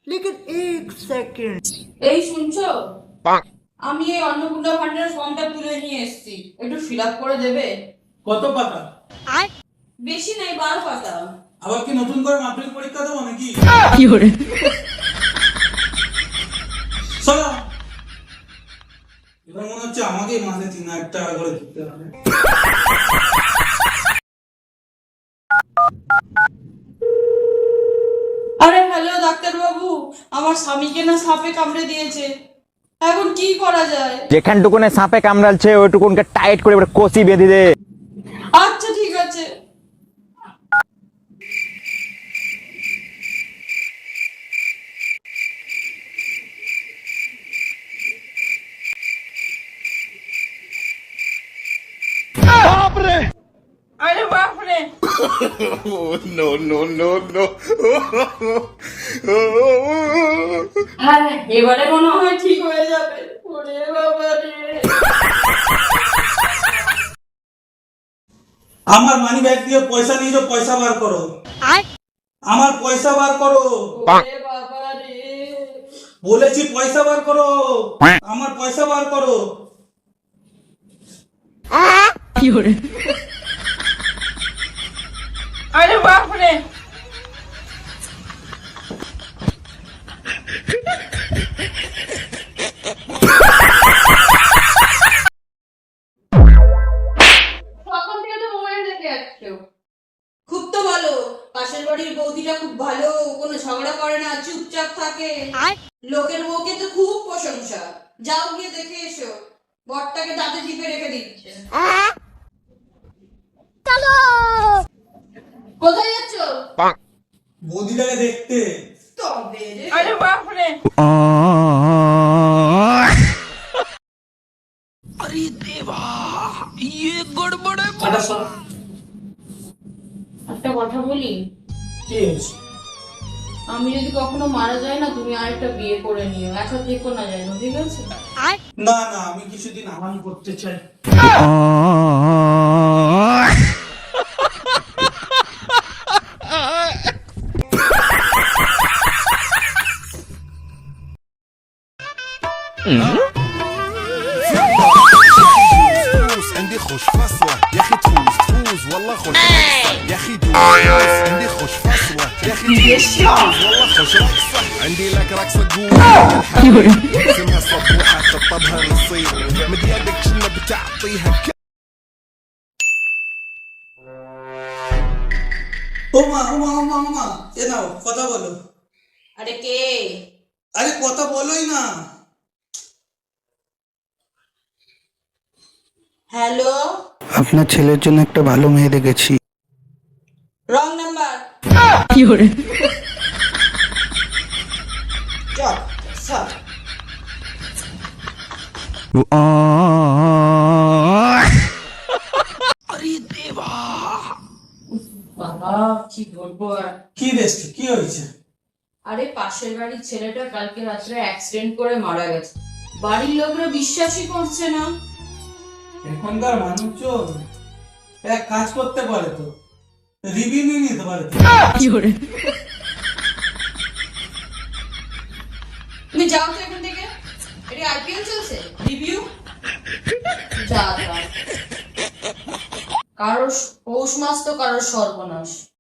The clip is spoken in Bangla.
लेकिन एक सेकंड। এই শুনছো, আমি এই অন্নপূর্ণা ফান্ডের ফর্মটা তুলে নিয়ে এসেছি, একটু ফিল আপ করে দেবে? কত পাতা? বেশি নাই, 12 পাতা। আবার কি নতুন করে মাধ্যমিক পরীক্ষা দেবো নাকি? চলো, এবার মনে হচ্ছে আমাকেই মাসে 3,000 টাকা করে দিতে হবে। আরে হ্যালো ডাক্তার বাবু, আমার স্বামীকে না সাপে কামড়ে দিয়েছে, এখন কি করা যায়? যেখানটুকুনে সাপে কামড়ালছে ওইটুকুনকে টাইট করে এবার কষি বেঁধে দে। আচ্ছা ঠিক আছে। আরে বাপরে, হ্যাঁ এবারে মনে হয় ঠিক হয়ে যাবে। ওরে বাবা রে। আমার মানি ব্যাগ দিয়ে পয়সা নিয়ে যাও, পয়সা বার করো। আমার পয়সা বার করো। ওরে বাবা রে। বলেছি পয়সা বার করো, আমার পয়সা বার করো। আরে বাপরে, কখন থেকে তো মোবাইল দেখে যাচ্ছো? খুব তো ভালো, পাশের বাড়ির বৌদিটা খুব ভালো, কোনো ঝগড়া করে না, চুপচাপ থাকে। লোকের বউকে তো খুব প্রশংসা, যাও গিয়ে দেখে এসো, বরটাকে দাঁতে চিপে রেখে দিচ্ছে। কোথায় যাচ্ছ? বৌদিটাকে দেখতে। তবে রে। আরে বাপরে, কাটা সব। একটা কথা বলি, কি হয়েছে? আমি যদি কখনো মারা যাই না, তুমি আরেকটা বিয়ে করে নিও, একা থেকো না, জানো, ঠিক আছে? না না, আমি কিছুদিন আরাম করতে চাই। عندي خوش فصلة يا اخي تفوز والله خوش يا اخي دوس عندي خوش فصلة يا اخي تفوز والله خوش رقصة عندي لك رقصة تقول اسمها صبوحة خطبها نصير مد يدك شنو بتعطيها ওমা ওমা ওমা ওমা, এ নাও কথা বলো। আরে কে? আরে কথা বলোই না। হ্যালো, আপনার ছেলের জন্য একটা ভালো মেয়ে দেখেছি। Wrong number. চল সব। বাবা কি বলবো আর। কি দেখছি, কি হয়েছে? আরে পাশের বাড়ির ছেলেটা কালকে রাত্রে অ্যাক্সিডেন্ট করে মারা গেছে, বাড়ির লোকরা বিশ্বাসই করছে না। এখনকার মানুষজন এক কাজ করতে পারে তো, রিভিউ নিয়ে নিতে পারে তো। তুমি যাও তো এখান থেকে, এটা আইপিএল চলছে, রিভিউ। যা যা, কারোর পৌষ মাস তো কারোর সর্বনাশ।